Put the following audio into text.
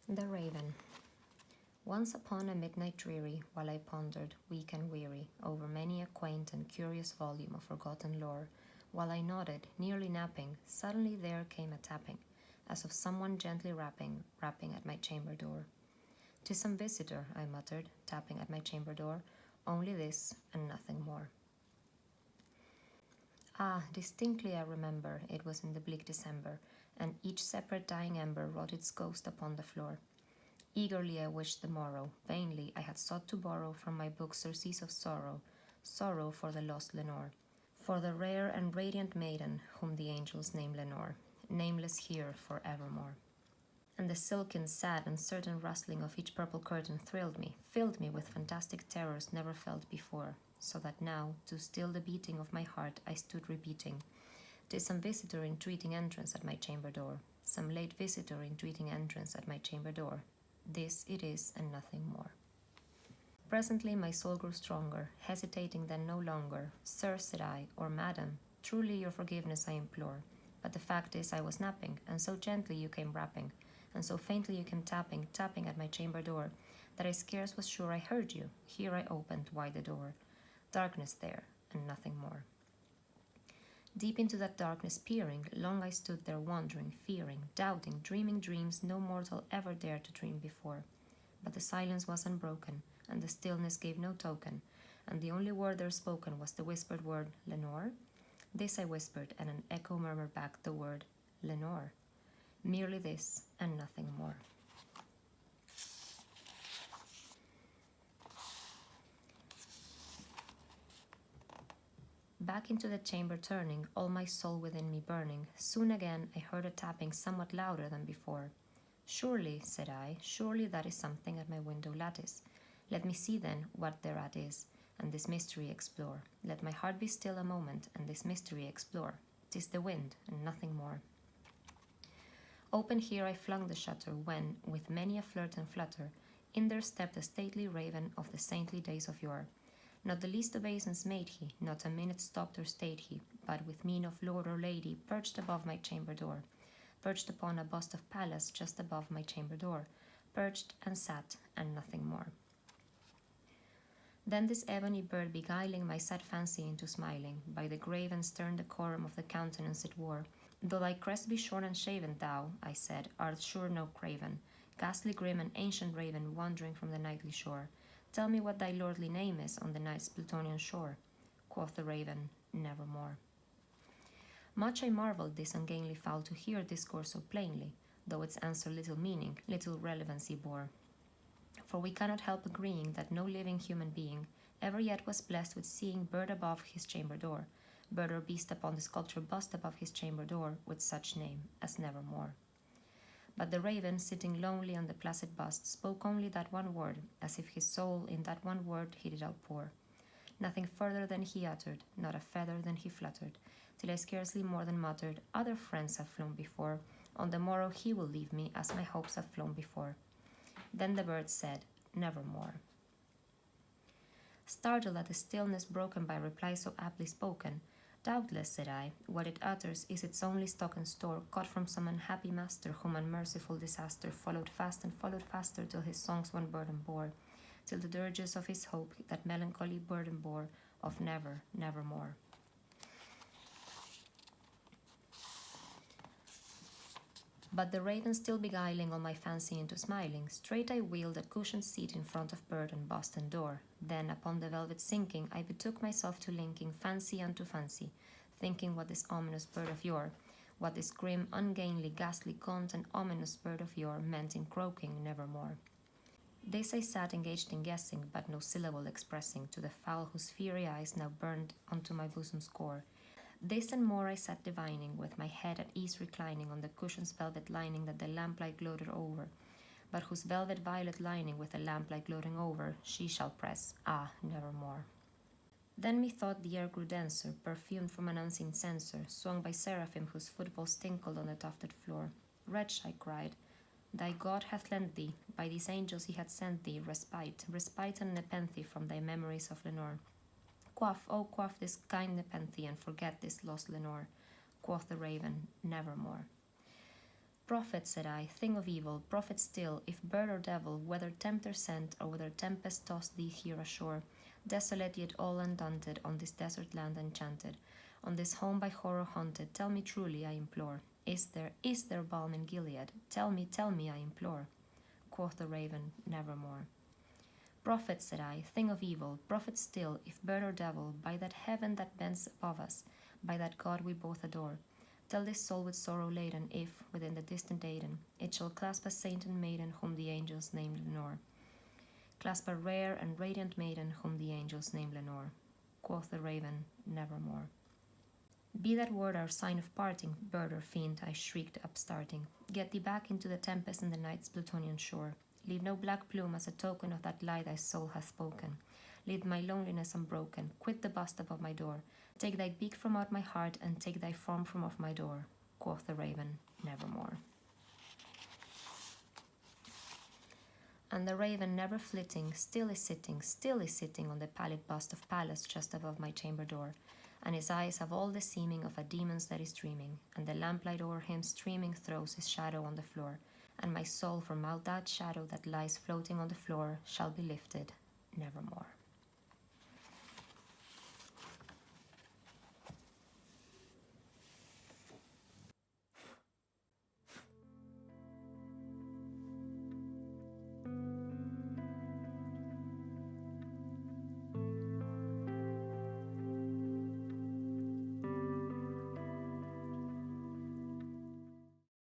The Raven. Once upon a midnight dreary, while I pondered, weak and weary, over many a quaint and curious volume of forgotten lore, while I nodded, nearly napping, suddenly there came a tapping, as of someone gently rapping at my chamber door. "'Tis some visitor," I muttered, tapping at my chamber door, "only this and nothing more." Ah, distinctly I remember, it was in the bleak December, and each separate dying ember wrought its ghost upon the floor. Eagerly I wished the morrow, vainly I had sought to borrow from my book surcease of sorrow, sorrow for the lost Lenore, for the rare and radiant maiden whom the angels name Lenore, nameless here for evermore. And the silken, sad, and certain rustling of each purple curtain thrilled me, filled me with fantastic terrors never felt before, so that now, to still the beating of my heart, I stood repeating, "'Tis some visitor entreating entrance at my chamber door, some late visitor entreating entrance at my chamber door. This it is and nothing more." Presently my soul grew stronger, hesitating then no longer. "Sir," said I, "or madam, truly your forgiveness I implore. But the fact is I was napping, and so gently you came rapping, and so faintly you came tapping, tapping at my chamber door, that I scarce was sure I heard you. Here I opened wide the door. Darkness there, and nothing more." Deep into that darkness peering, long I stood there wondering, fearing, doubting, dreaming dreams no mortal ever dared to dream before. But the silence was unbroken, and the stillness gave no token, and the only word there spoken was the whispered word, "Lenore?" This I whispered, and an echo murmured back the word, "Lenore." Merely this, and nothing more. Back into the chamber turning, all my soul within me burning, soon again I heard a tapping somewhat louder than before. "Surely," said I, "surely that is something at my window lattice. Let me see then what thereat is, and this mystery explore. Let my heart be still a moment, and this mystery explore. 'Tis the wind, and nothing more." Open here I flung the shutter, when, with many a flirt and flutter, in there stepped a stately raven of the saintly days of yore. Not the least obeisance made he, not a minute stopped or stayed he, but with mien of lord or lady perched above my chamber door, perched upon a bust of Pallas just above my chamber door, perched and sat, and nothing more. Then this ebony bird beguiling my sad fancy into smiling, by the grave and stern decorum of the countenance it wore, "Though thy crest be shorn and shaven, thou," I said, "art sure no craven, ghastly grim and ancient raven wandering from the nightly shore. Tell me what thy lordly name is on the night's Plutonian shore." Quoth the raven, "Nevermore." Much I marvelled this ungainly fowl to hear discourse so plainly, though its answer little meaning, little relevancy bore. For we cannot help agreeing that no living human being ever yet was blessed with seeing bird above his chamber door, bird or beast upon the sculpture bust above his chamber door, with such name as Nevermore. But the raven, sitting lonely on the placid bust, spoke only that one word, as if his soul in that one word he did outpour. Nothing further than he uttered, not a feather than he fluttered, till I scarcely more than muttered, "Other friends have flown before, on the morrow he will leave me, as my hopes have flown before." Then the bird said, "Nevermore." Startled at the stillness broken by reply so aptly spoken, "Doubtless," said I, "what it utters is its only stock and store, caught from some unhappy master whom unmerciful disaster followed fast and followed faster till his songs one burden bore, till the dirges of his hope that melancholy burden bore of never, nevermore." But the raven still beguiling all my fancy into smiling, straight I wheeled a cushioned seat in front of bird and bust and door. Then, upon the velvet sinking, I betook myself to linking fancy unto fancy, thinking what this ominous bird of yore, what this grim, ungainly, ghastly, gaunt, and ominous bird of yore meant in croaking nevermore. This I sat engaged in guessing, but no syllable expressing to the fowl whose fiery eyes now burned unto my bosom's core. This and more I sat divining, with my head at ease reclining on the cushion's velvet lining that the lamplight gloated over, but whose velvet violet lining with the lamplight gloating over she shall press, nevermore. Then methought the air grew denser, perfumed from an unseen censer, swung by seraphim whose footfalls tinkled on the tufted floor. "Wretch," I cried, "thy God hath lent thee, by these angels he hath sent thee, respite, respite and nepenthe from thy memories of Lenore. Quaff, oh quaff this kind nepenthe, and forget this lost Lenore." Quoth the raven, "Nevermore." Prophet, said I, thing of evil, prophet still, if bird or devil, whether tempter sent, or whether tempest tossed thee here ashore, desolate yet all undaunted, on this desert land enchanted, on this home by horror haunted, tell me truly, I implore, is there balm in Gilead? Tell me, I implore. Quoth the raven, nevermore. Prophet, said I, thing of evil, prophet still, if bird or devil, by that heaven that bends above us, by that God we both adore, tell this soul with sorrow laden, if, within the distant Aidenn, it shall clasp a saint and maiden whom the angels name Lenore. Clasp a rare and radiant maiden whom the angels name Lenore. Quoth the raven, nevermore. Be that word our sign of parting, bird or fiend, I shrieked, upstarting. Get thee back into the tempest and the night's Plutonian shore. Leave no black plume as a token of that lie thy soul hath spoken. Leave my loneliness unbroken, quit the bust above my door. Take thy beak from out my heart, and take thy form from off my door. Quoth the raven, nevermore. And the raven, never flitting, still is sitting on the pallid bust of Pallas just above my chamber door. And his eyes have all the seeming of a demon's that is dreaming, and the lamplight o'er him streaming throws his shadow on the floor. And my soul from out that shadow that lies floating on the floor shall be lifted nevermore.